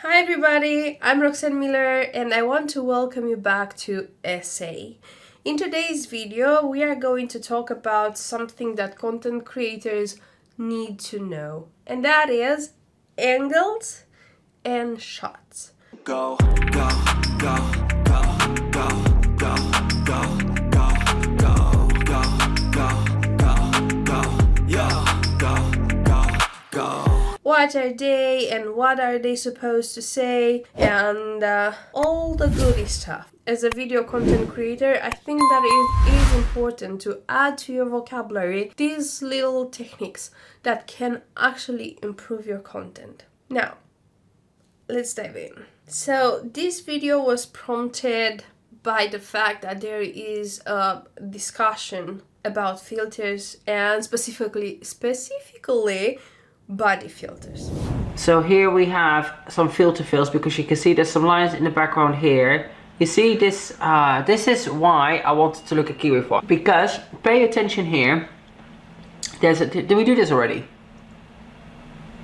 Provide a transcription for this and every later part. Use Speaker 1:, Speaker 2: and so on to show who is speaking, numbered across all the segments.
Speaker 1: Hi everybody, I'm Roxanne Miller and I want to welcome you back to Essay. In today's video, we are going to talk about something that content creators need to know, and that is angles and shots.
Speaker 2: Go, go, go, go, go, go, go, go, go, go, go, go, go.
Speaker 1: What are they and what are they supposed to say and all the goody stuff. As a video content creator, I think that it is important to add to your vocabulary these little techniques that can actually improve your content. Now, let's dive in. So this video was prompted by the fact that there is a discussion about filters and specifically body filters.
Speaker 3: So here we have some filter fills because you can see there's some lines in the background here. You see this, this is why I wanted to look at Kiwi for. Because, pay attention here, did we do this already?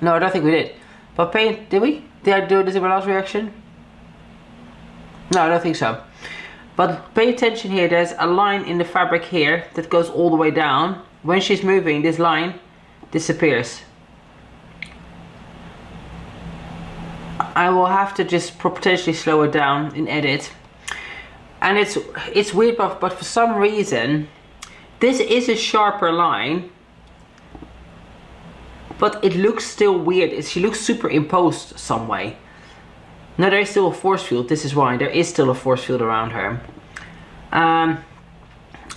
Speaker 3: No, I don't think we did. But did we? Did I do this in my last reaction? No, I don't think so. But pay attention here, there's a line in the fabric here that goes all the way down. When she's moving, this line disappears. I will have to just potentially slow it down in edit. And it's weird, but for some reason, this is a sharper line, but it looks still weird. She looks superimposed some way. No, there is still a force field. This is why there is still a force field around her.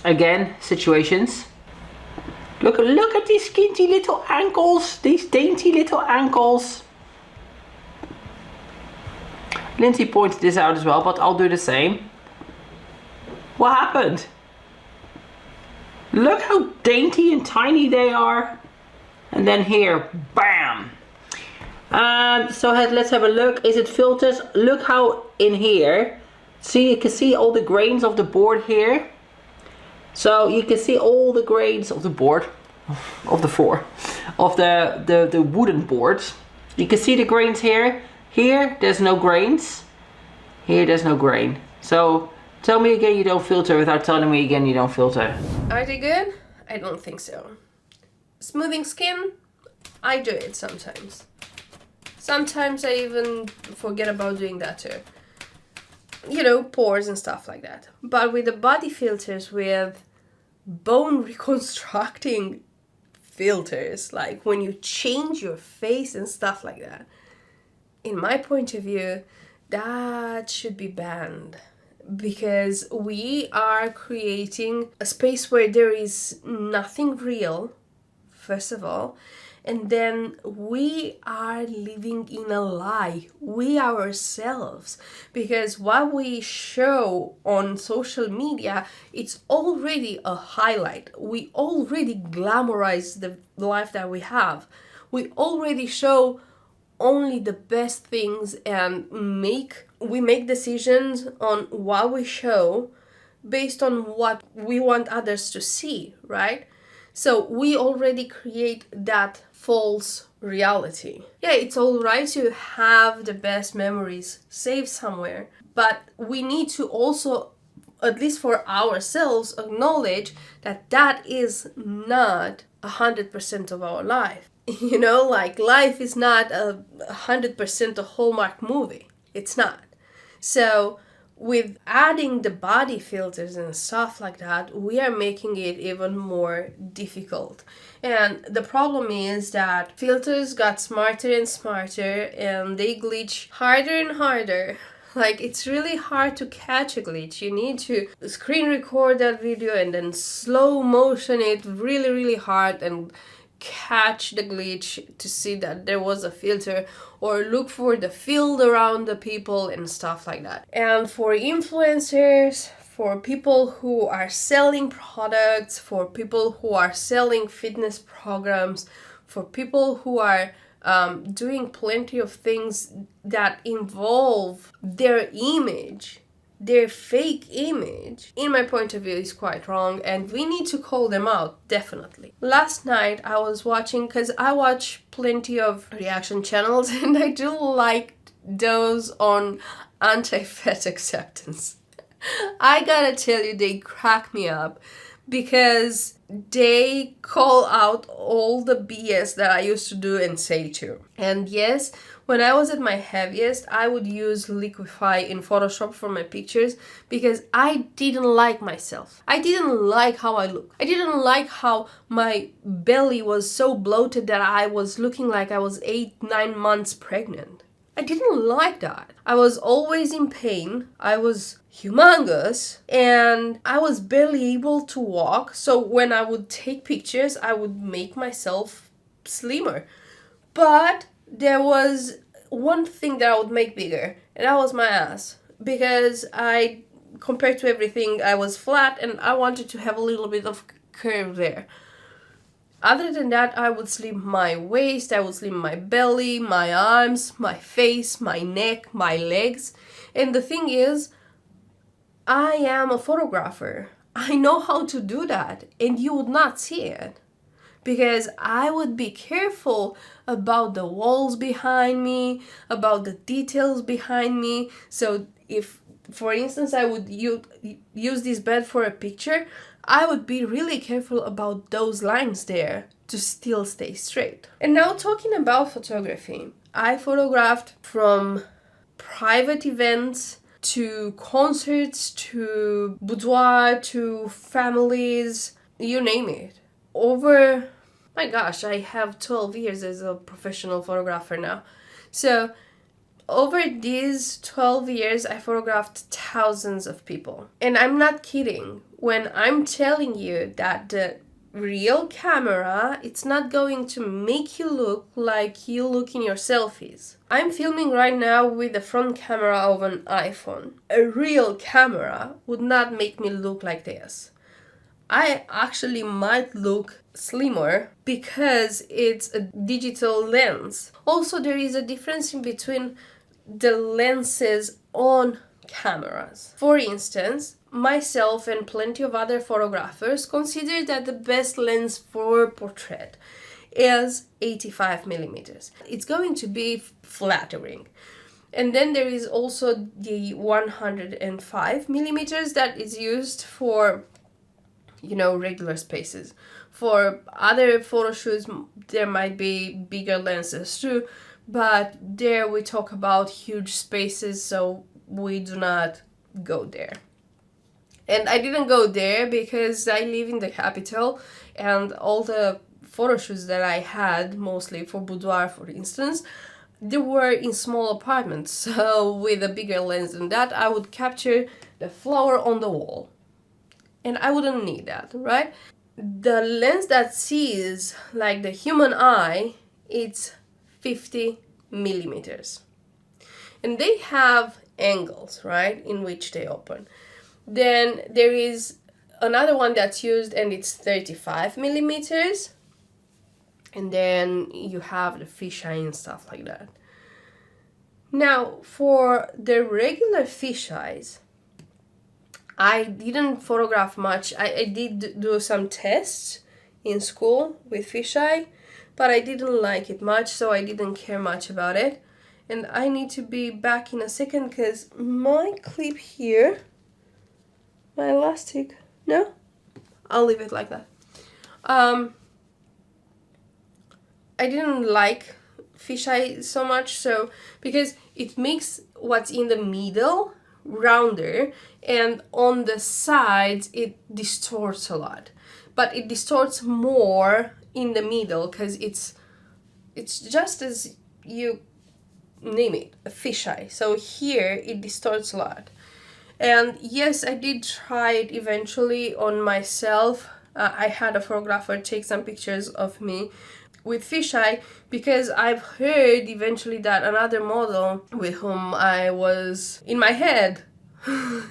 Speaker 3: Again, situations. Look at these skinty little ankles, these dainty little ankles. Lindsay pointed this out as well, but I'll do the same. What happened? Look how dainty and tiny they are. And then here, bam! So let's have a look. Is it filters? Look how in here, see, you can see all the grains of the board here. So you can see all the grains of the board, of the wooden boards. You can see the grains here. Here, there's no grains. Here, there's no grain. So, tell me again you don't filter without telling me again you don't filter.
Speaker 1: Are they good? I don't think so. Smoothing skin? I do it sometimes. Sometimes I even forget about doing that too. You know, pores and stuff like that. But with the body filters, with bone reconstructing filters, like when you change your face and stuff like that, in my point of view, that should be banned, because we are creating a space where there is nothing real, first of all, and then we are living in a lie, we ourselves, because what we show on social media, it's already a highlight. We already glamorize the life that we have. We already show only the best things and we make decisions on what we show based on what we want others to see, right? So we already create that false reality. Yeah, it's all right to have the best memories saved somewhere, but we need to also, at least for ourselves, acknowledge that that is not 100% of our life. You know, like life is not 100% a Hallmark movie. It's not. So with adding the body filters and stuff like that, we are making it even more difficult. And the problem is that filters got smarter and smarter and they glitch harder and harder. Like, it's really hard to catch a glitch. You need to screen record that video and then slow motion it really, really hard and catch the glitch to see that there was a filter, or look for the field around the people and stuff like that. And for influencers, for people who are selling products, for people who are selling fitness programs, for people who are doing plenty of things that involve their image, their fake image, in my point of view, is quite wrong, and we need to call them out, definitely. Last night I was watching, because I watch plenty of reaction channels and I do like those on anti-fat acceptance. I gotta tell you, they crack me up because they call out all the BS that I used to do and say too. And yes, when I was at my heaviest, I would use liquify in Photoshop for my pictures because I didn't like myself. I didn't like how I looked. I didn't like how my belly was so bloated that I was looking like I was 8-9 months pregnant. I didn't like that. I was always in pain. I was humongous and I was barely able to walk. So when I would take pictures, I would make myself slimmer. But there was one thing that I would make bigger, and that was my ass. Because compared to everything, I was flat and I wanted to have a little bit of curve there. Other than that, I would slim my waist, I would slim my belly, my arms, my face, my neck, my legs. And the thing is, I am a photographer. I know how to do that, and you would not see it. Because I would be careful about the walls behind me, about the details behind me. So if, for instance, I would use this bed for a picture, I would be really careful about those lines there to still stay straight. And now talking about photography, I photographed from private events to concerts to boudoir to families, you name it. My gosh, I have 12 years as a professional photographer now. So over these 12 years, I photographed thousands of people. And I'm not kidding when I'm telling you that the real camera, it's not going to make you look like you look in your selfies. I'm filming right now with the front camera of an iPhone. A real camera would not make me look like this. I actually might look slimmer because it's a digital lens. Also, there is a difference in between the lenses on cameras. For instance, myself and plenty of other photographers consider that the best lens for portrait is 85 millimeters. It's going to be flattering. And then there is also the 105 millimeters that is used for, regular spaces. For other photo shoots, there might be bigger lenses too, but there we talk about huge spaces, so we do not go there. And I didn't go there because I live in the capital, and all the photo shoots that I had, mostly for boudoir for instance, they were in small apartments. So with a bigger lens than that, I would capture the flower on the wall. And I wouldn't need that, right? The lens that sees like the human eye, it's 50 millimeters. And they have angles, right, in which they open. Then there is another one that's used and it's 35 millimeters. And then you have the fisheye and stuff like that. Now, for the regular fisheyes, I didn't photograph much. I did do some tests in school with fisheye, but I didn't like it much, so I didn't care much about it. And I need to be back in a second because my clip here, my elastic, no? I'll leave it like that. I didn't like fisheye so much, so because it makes what's in the middle rounder, and on the sides it distorts a lot. But it distorts more in the middle because it's just as you name it, a fisheye. So here it distorts a lot. And yes, I did try it eventually on myself. I had a photographer take some pictures of me with fisheye because I've heard eventually that another model with whom I was in my head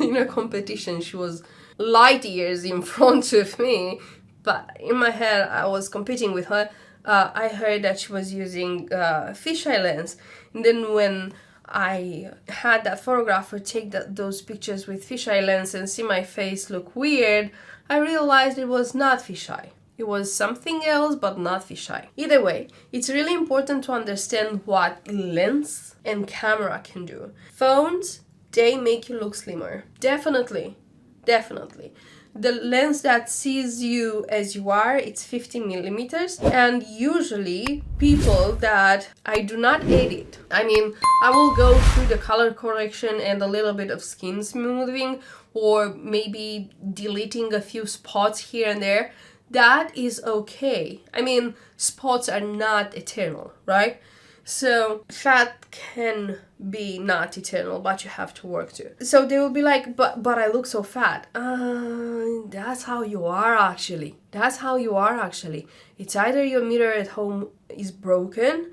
Speaker 1: in a competition, she was light years in front of me, but in my head I was competing with her. I heard that she was using fisheye lens, and then when I had that photographer take those pictures with fisheye lens and see my face look weird, I realized it was not fisheye. It was something else, but not fisheye. Either way, it's really important to understand what lens and camera can do. Phones, they make you look slimmer. Definitely. Definitely. The lens that sees you as you are, it's 50 millimeters. And usually people that I do not edit, I mean, I will go through the color correction and a little bit of skin smoothing, or maybe deleting a few spots here and there. That is okay. I mean, spots are not eternal, right? So fat can be not eternal, but you have to work to. So they will be like, but I look so fat. That's how you are actually. That's how you are actually. It's either your mirror at home is broken,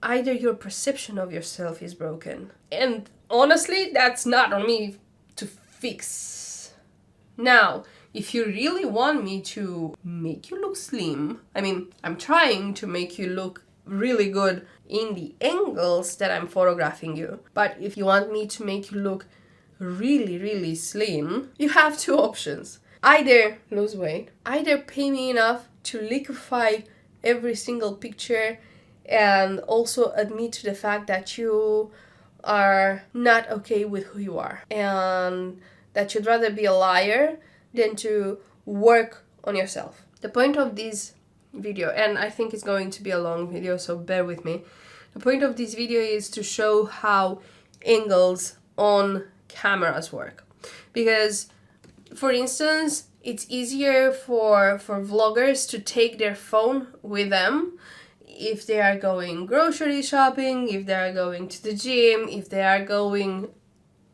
Speaker 1: either your perception of yourself is broken. And honestly, that's not on me to fix. Now, if you really want me to make you look slim, I mean, I'm trying to make you look really good in the angles that I'm photographing you. But if you want me to make you look really, really slim, you have two options. Either lose weight, either pay me enough to liquefy every single picture and also admit to the fact that you are not okay with who you are and that you'd rather be a liar than to work on yourself. The point of this video, and I think it's going to be a long video, so bear with me. The point of this video is to show how angles on cameras work. Because, for instance, it's easier for vloggers to take their phone with them if they are going grocery shopping, if they are going to the gym, if they are going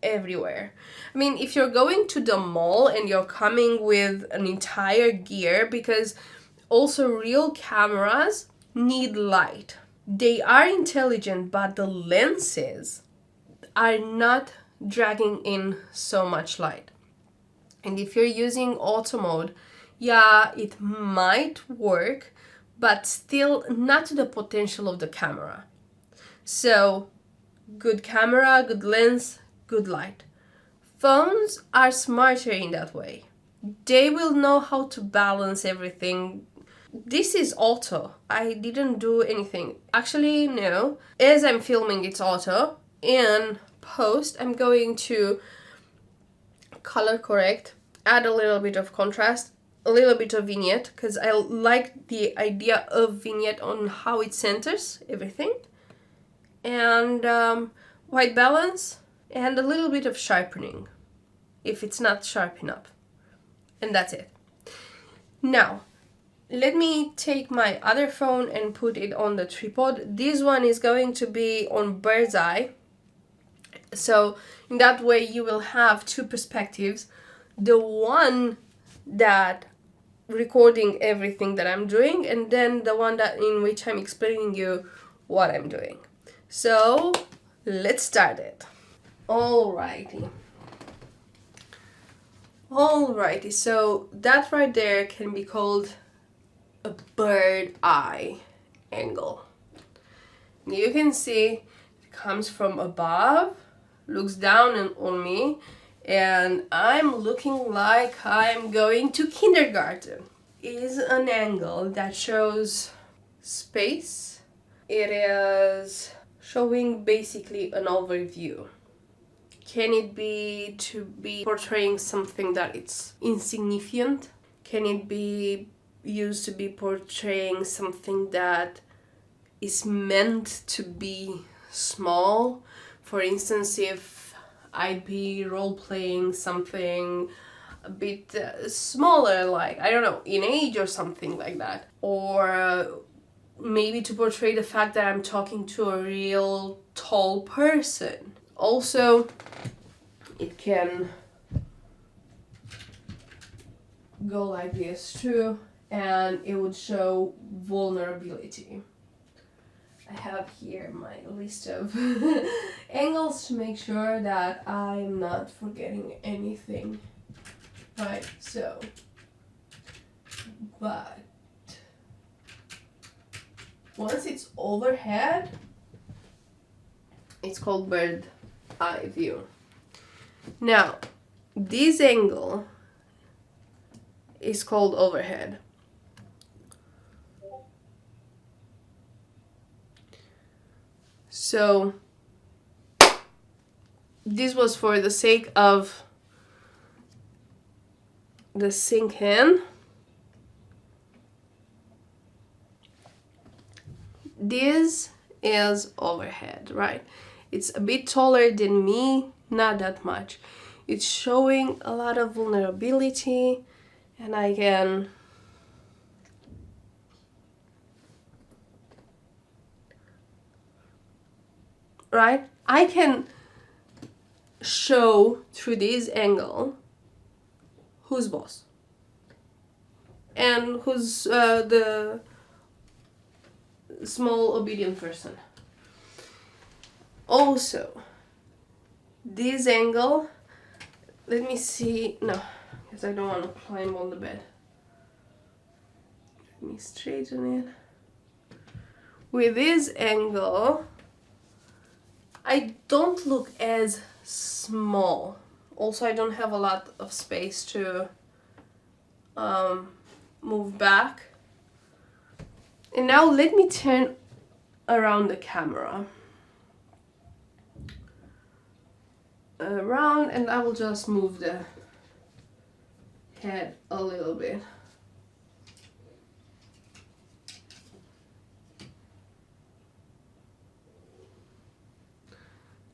Speaker 1: everywhere. I mean, if you're going to the mall and you're coming with an entire gear, because also real cameras need light. They are intelligent, but the lenses are not dragging in so much light. And if you're using auto mode, yeah, it might work, but still not to the potential of the camera. So, good camera, good lens, good light. Phones are smarter in that way. They will know how to balance everything. This is auto. I didn't do anything. Actually, no. As I'm filming, it's auto. In post, I'm going to color correct, add a little bit of contrast, a little bit of vignette, because I like the idea of vignette on how it centers everything. And white balance, and a little bit of sharpening, if it's not sharp enough. And that's it. Now, let me take my other phone and put it on the tripod. This one is going to be on bird's eye. So in that way you will have two perspectives. The one that recording everything that I'm doing, and then the one that in which I'm explaining you what I'm doing. So let's start it. Alrighty, so that right there can be called a bird eye angle. You can see it comes from above, looks down on me, and I'm looking like I'm going to kindergarten. It is an angle that shows space. It is showing basically an overview. Can it be to be portraying something that it's insignificant? Can it be used to be portraying something that is meant to be small? For instance, if I'd be role-playing something a bit smaller, like, I don't know, in age or something like that. Or maybe to portray the fact that I'm talking to a real tall person. Also, it can go like this too, and it would show vulnerability. I have here my list of angles to make sure that I'm not forgetting anything. Right, so, but once it's overhead, it's called bird eye view. Now, this angle is called overhead. So this was for the sake of the sink in. This is overhead, right? It's a bit taller than me, not that much. It's showing a lot of vulnerability, and I can I can show through this angle who's boss and who's the small obedient person. Also, this angle, let me see, no, because I don't want to climb on the bed. Let me straighten it. With this angle, I don't look as small. Also, I don't have a lot of space to move back. And now let me turn around the camera. Around, and I will just move the head a little bit.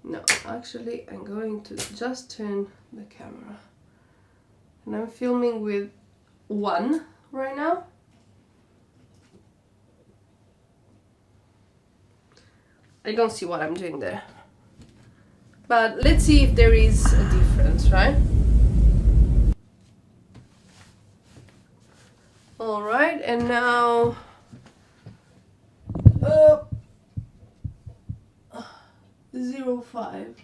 Speaker 1: No, actually I'm going to just turn the camera. And I'm filming with one right now. I don't see what I'm doing there. But let's see if there is a difference, right? Alright, and now 0.5.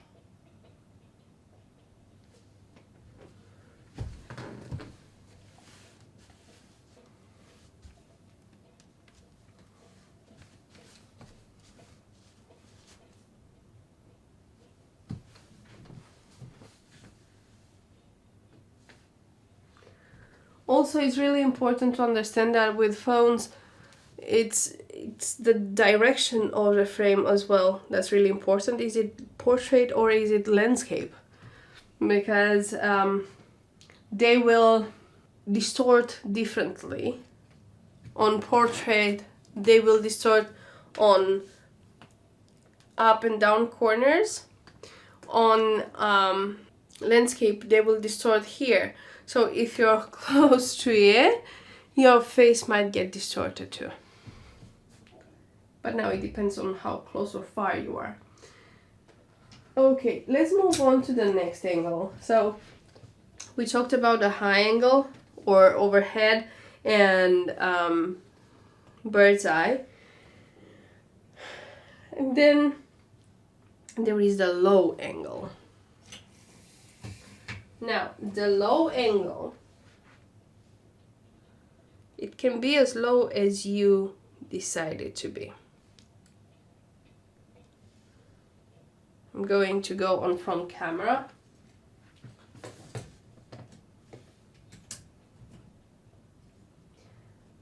Speaker 1: Also, it's really important to understand that with phones, it's the direction of the frame as well that's really important. Is it portrait or is it landscape? Because they will distort differently. On portrait, they will distort on up and down corners. On landscape, they will distort here. So if you're close to it, your face might get distorted too. But now it depends on how close or far you are. Okay, let's move on to the next angle. So we talked about a high angle or overhead and bird's eye. And then there is the low angle. Now, the low angle, it can be as low as you decide it to be. I'm going to go on from camera.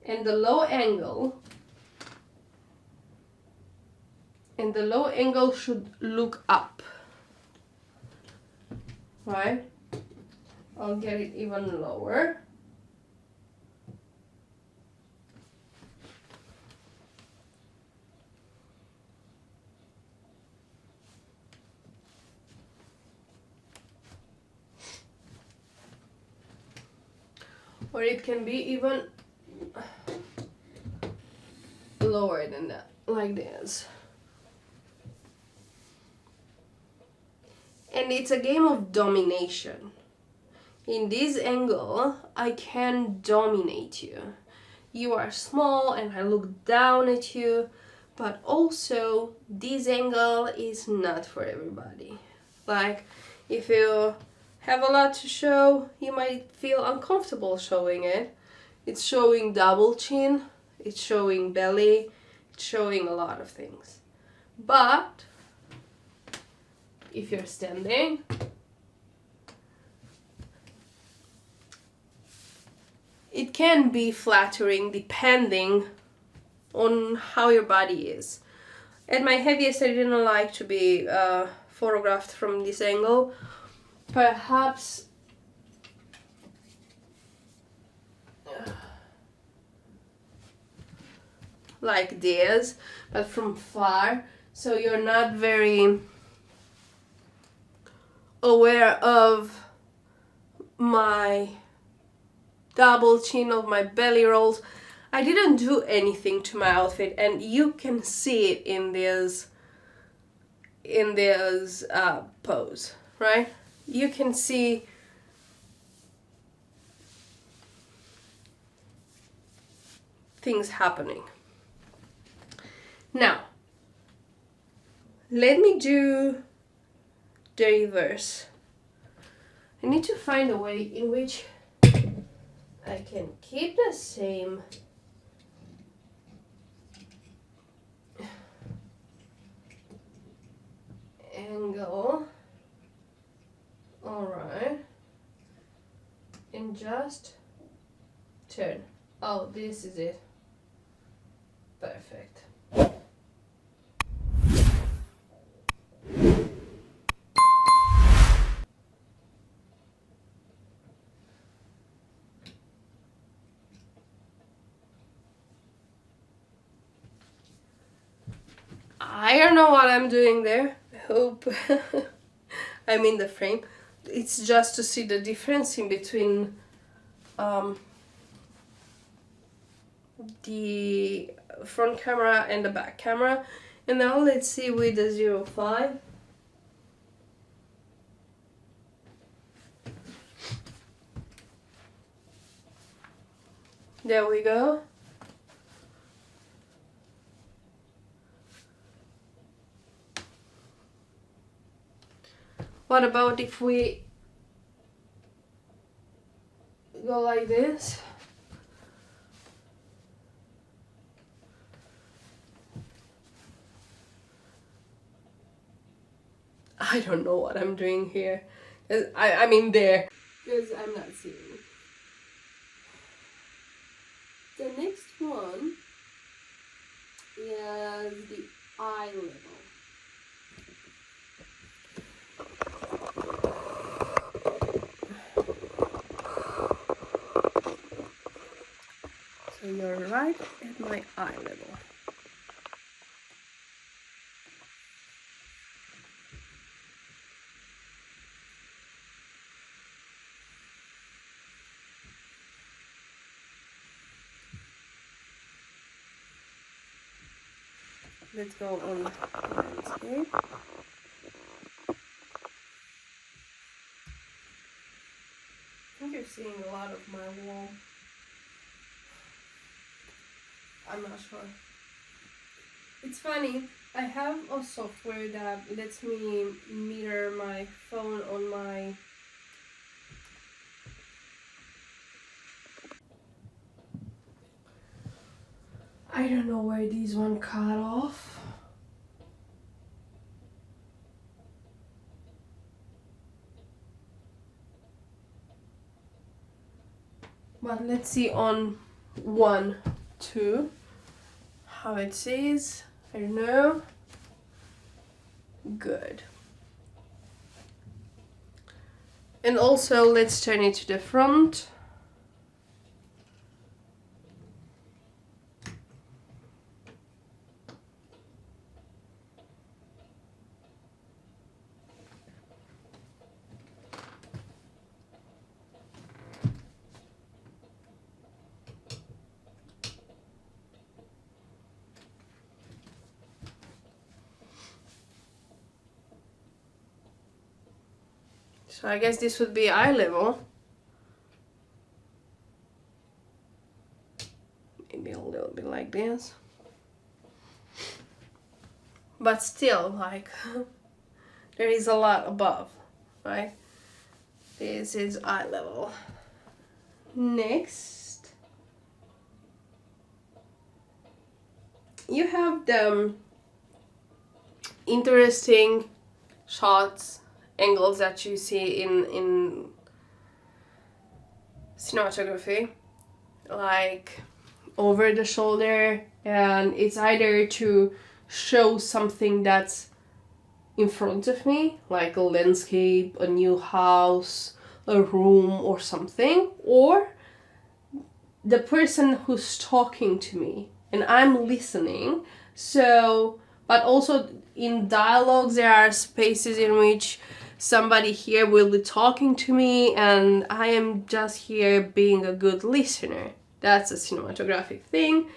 Speaker 1: And the low angle should look up, right? I'll get it even lower. Or it can be even lower than that, like this. And it's a game of domination. In this angle, I can dominate you. You are small and I look down at you, but also this angle is not for everybody. Like, if you have a lot to show, you might feel uncomfortable showing it. It's showing double chin, it's showing belly, it's showing a lot of things. But if you're standing, it can be flattering depending on how your body is. At my heaviest, I didn't like to be photographed from this angle. Perhaps like this, but from far, so you're not very aware of my double chin, of my belly rolls. I didn't do anything to my outfit, and you can see it in this pose, right? You can see things happening. Now, let me do the reverse. I need to find a way in which I can keep the same angle. Alright. And just turn. Oh, this is it. Perfect. I don't know what I'm doing there. I hope I'm in the frame. It's just to see the difference in between the front camera and the back camera. And now let's see with the 0.5. There we go. What about if we go like this? I don't know what I'm doing here. I mean there. Because I'm not seeing it. The next one is the eye level. So you're right at my eye level. Let's go on landscape. I think you're seeing a lot of my wall. I'm not sure. It's funny, I have a software that lets me mirror my phone on my I don't know where these one cut off. But let's see on 1, 2 how it says. I don't know. Good. And also let's turn it to the front. So I guess this would be eye level. Maybe a little bit like this. But still, like, there is a lot above, right? This is eye level. Next, you have the interesting shots, angles that you see in cinematography, like over the shoulder, and it's either to show something that's in front of me, like a landscape, a new house, a room or something, or the person who's talking to me and I'm listening. So, but also in dialogues there are spaces in which somebody here will be talking to me and I am just here being a good listener. That's a cinematographic thing.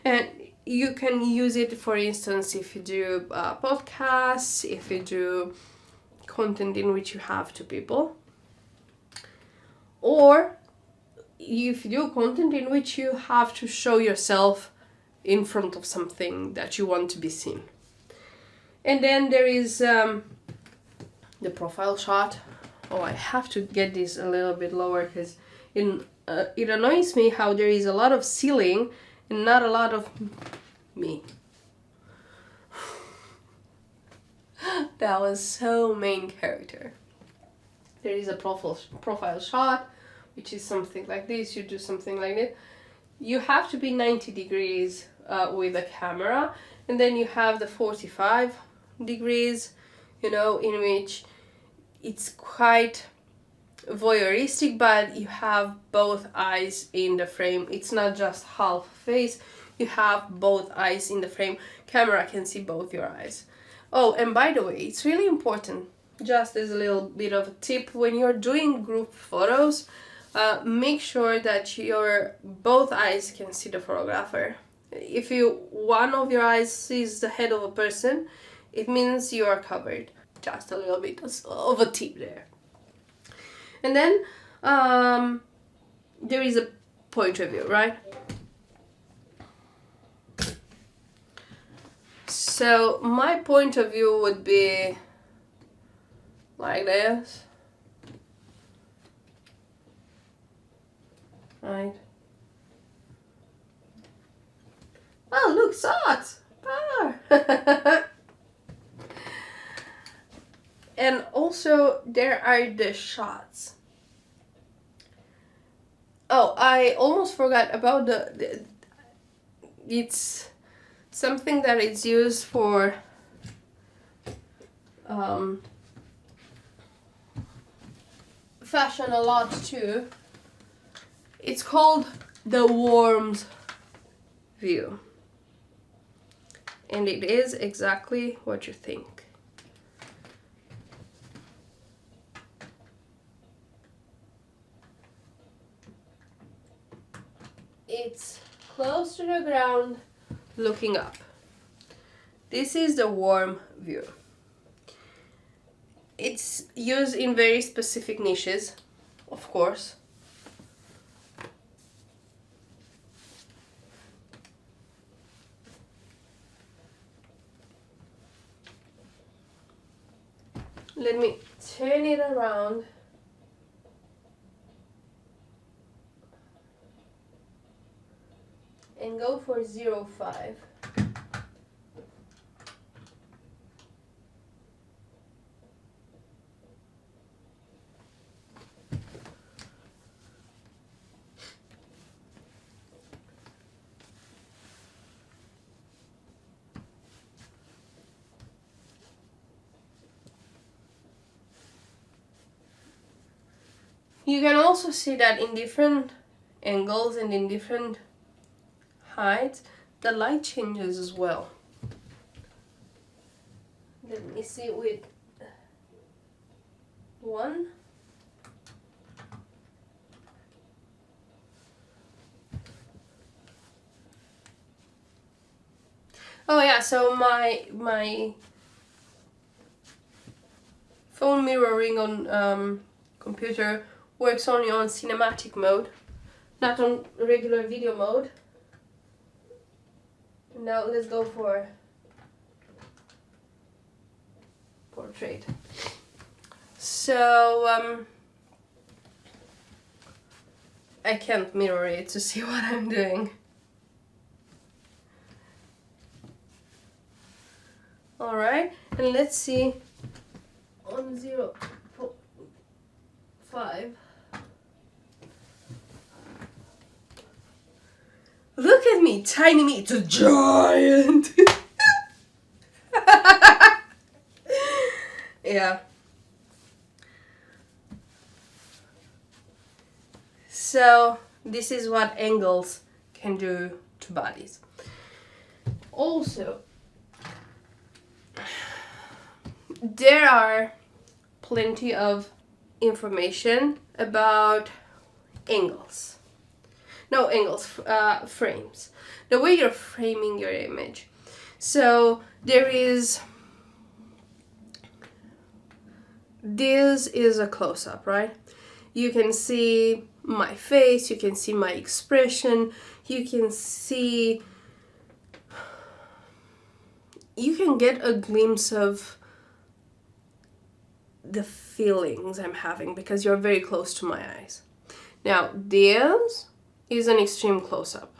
Speaker 1: And you can use it, for instance, if you do podcasts, if you do content in which you have two people, or if you do content in which you have to show yourself in front of something that you want to be seen. And then there is the profile shot. Oh, I have to get this a little bit lower because it annoys me how there is a lot of ceiling and not a lot of me. That was so main character. There is a profile shot, which is something like this. You do something like it. You have to be 90 degrees with the camera, and then you have the 45 degrees, in which it's quite voyeuristic, but you have both eyes in the frame. It's not just half face, you have both eyes in the frame. Camera can see both your eyes. Oh, and by the way, it's really important, just as a little bit of a tip, when you're doing group photos, make sure that your both eyes can see the photographer. If one of your eyes sees the head of a person, it means you are covered. Just a little bit of a tip there. And then there is a point of view, right? So my point of view would be like this. Right. Oh, look, socks! Ah. And also there are the shots. Oh, I almost forgot about it's something that is used for fashion a lot too. It's called the warm view. And it is exactly what you think. It's close to the ground, looking up. This is the warm view. It's used in very specific niches, of course. Let me turn it around. And go for 0.5. You can also see that in different angles and in different heights, the light changes as well. Let me see with one. Oh yeah, so my phone mirroring on computer works only on cinematic mode, not on regular video mode. Now let's go for portrait. So I can't mirror it to see what I'm doing. Alright, and let's see on 0.5. Look at me, tiny me, it's a giant! Yeah. So this is what angles can do to bodies. Also, there are plenty of information about angles. No, angles, frames. The way you're framing your image. So there is, this is a close-up, right? You can see my face, you can see my expression, you can see, you can get a glimpse of the feelings I'm having because you're very close to my eyes. Now, this is an extreme close-up.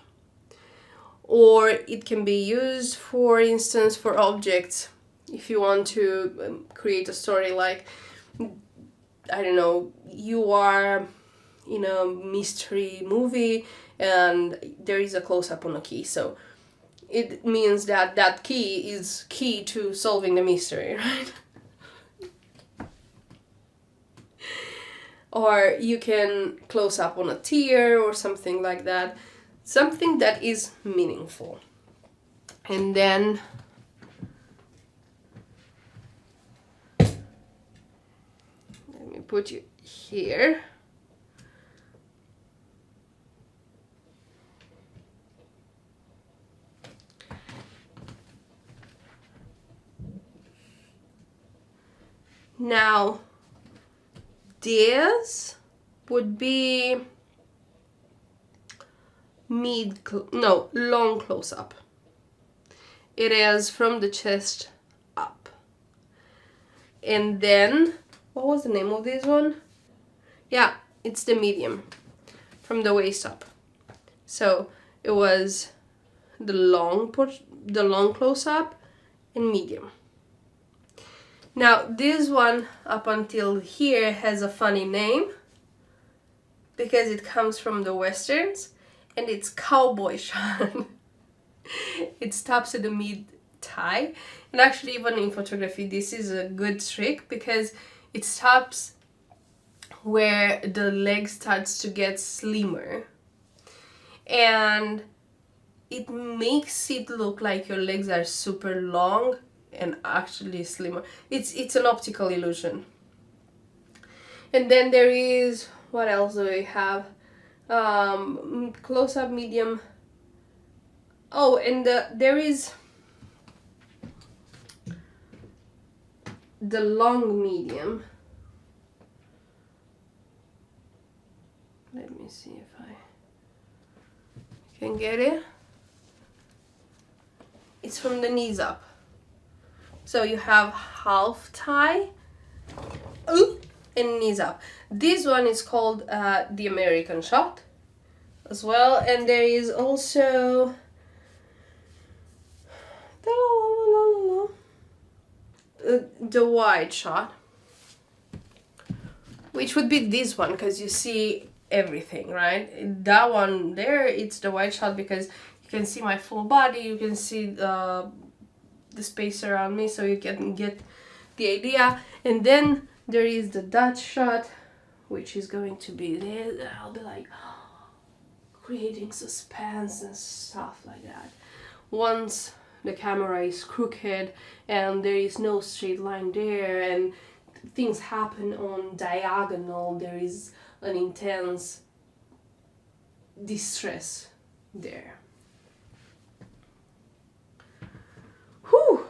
Speaker 1: Or it can be used, for instance, for objects. If you want to create a story like, I don't know, you are in a mystery movie and there is a close-up on a key. So it means that that key is key to solving the mystery, right? Or you can close up on a tear or something like that. Something that is meaningful. And then let me put you here. Now, this would be long close-up. It is from the chest up. And then, what was the name of this one? Yeah, it's the medium, from the waist up. So it was the long close-up and medium. Now this one up until here has a funny name because it comes from the westerns and it's cowboy shot. It stops at the mid-thigh, and actually even in photography this is a good trick because it stops where the leg starts to get slimmer and it makes it look like your legs are super long and actually slimmer. It's an optical illusion. And then there is, what else do we have? Close-up, medium. Oh, and there is the long medium. Let me see if I can get it. It's from the knees up. So you have half thigh and knees up. This one is called the American shot as well. And there is also the wide shot, which would be this one because you see everything, right? That one there, it's the wide shot because you can see my full body, you can see the space around me, so you can get the idea. And then there is the Dutch shot, which is going to be there. I'll be like creating suspense and stuff like that. Once the camera is crooked and there is no straight line there and things happen on diagonal, there is an intense distress there. Whew!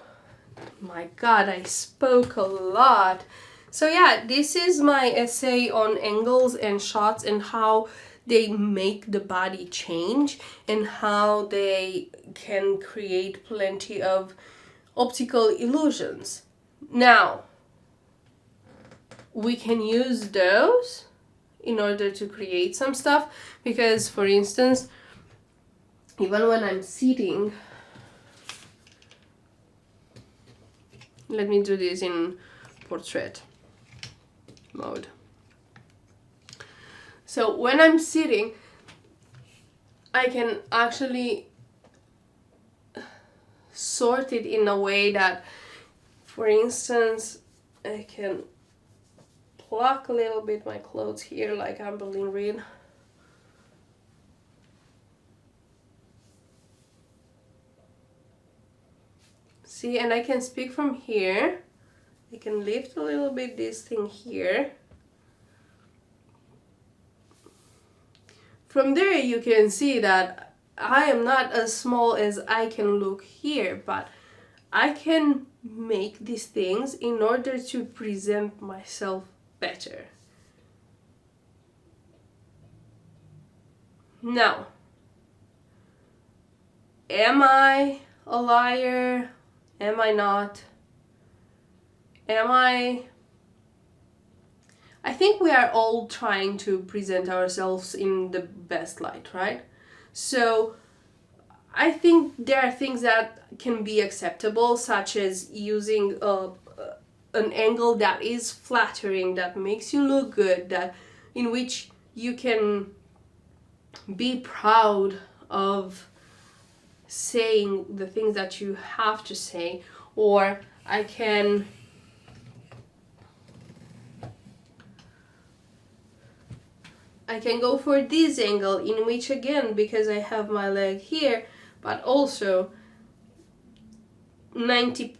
Speaker 1: My God, I spoke a lot. So yeah, this is my essay on angles and shots and how they make the body change and how they can create plenty of optical illusions. Now, we can use those in order to create some stuff because, for instance, even when I'm sitting, let me do this in portrait mode. So when I'm sitting, I can actually sort it in a way that, for instance, I can pluck a little bit my clothes here like Amberlynn Reid. See, and I can speak from here. I can lift a little bit this thing here. From there you can see that I am not as small as I can look here, but I can make these things in order to present myself better. Now, am I a liar? Am I not? Am I think we are all trying to present ourselves in the best light, right? So I think there are things that can be acceptable, such as using an angle that is flattering, that makes you look good, that in which you can be proud of saying the things that you have to say. Or I can go for this angle, in which again, because I have my leg here, but also 70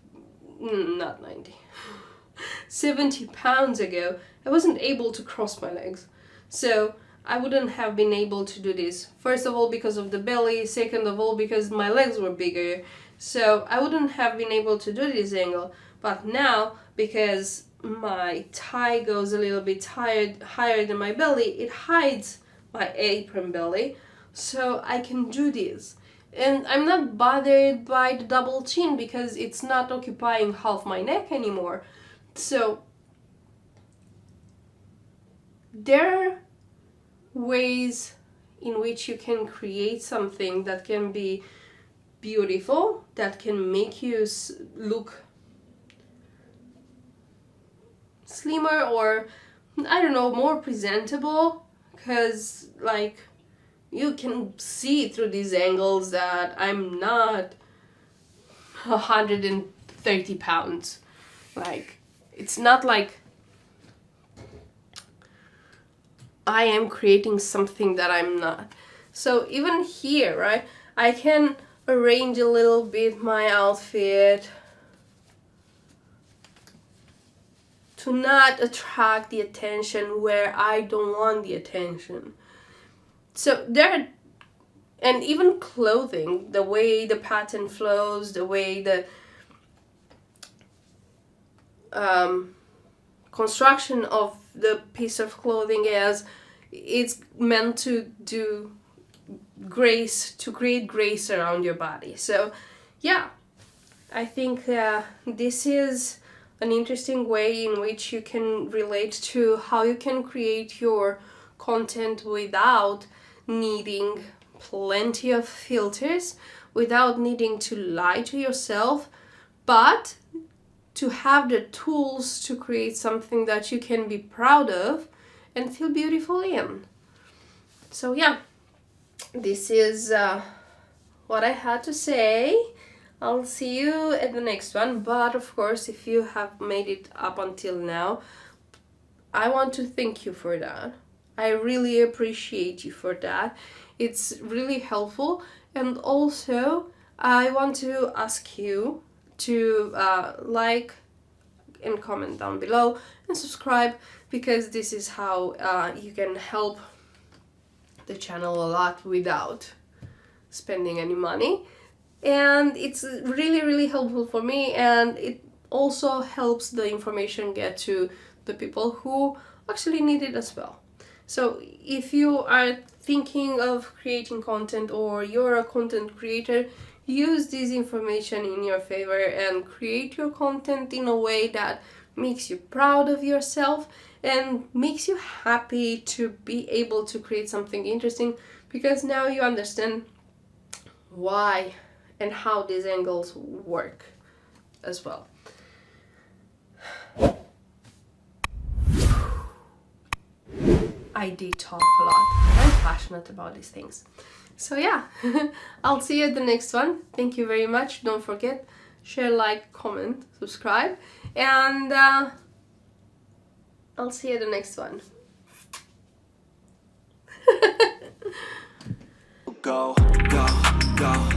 Speaker 1: pounds ago, I wasn't able to cross my legs. So I wouldn't have been able to do this. First of all, because of the belly. Second of all, because my legs were bigger. So I wouldn't have been able to do this angle. But now, because my thigh goes a little bit higher than my belly, it hides my apron belly. So I can do this. And I'm not bothered by the double chin because it's not occupying half my neck anymore. So there are ways in which you can create something that can be beautiful, that can make you look slimmer, or I don't know, more presentable, because like you can see through these angles that I'm not 130 pounds. Like, it's not like I am creating something that I'm not. So even here, right, I can arrange a little bit my outfit to not attract the attention where I don't want the attention. So there, and even clothing, the way the pattern flows, the way the construction of the piece of clothing is, it's meant to do grace, to create grace around your body. So yeah, I think this is an interesting way in which you can relate to how you can create your content without needing plenty of filters, without needing to lie to yourself, but to have the tools to create something that you can be proud of and feel beautiful in. So yeah, this is what I had to say. I'll see you at the next one, but of course, if you have made it up until now, I want to thank you for that. I really appreciate you for that. It's really helpful. And also, I want to ask you to like and comment down below and subscribe, because this is how you can help the channel a lot without spending any money. And it's really, really helpful for me, and it also helps the information get to the people who actually need it as well. So if you are thinking of creating content, or you're a content creator, use this information in your favor and create your content in a way that makes you proud of yourself and makes you happy to be able to create something interesting, because now you understand why and how these angles work as well. I did talk a lot. I'm passionate about these things. So yeah, I'll see you at the next one. Thank you very much. Don't forget, share, like, comment, subscribe, and I'll see you at the next one.
Speaker 2: Go, go, go.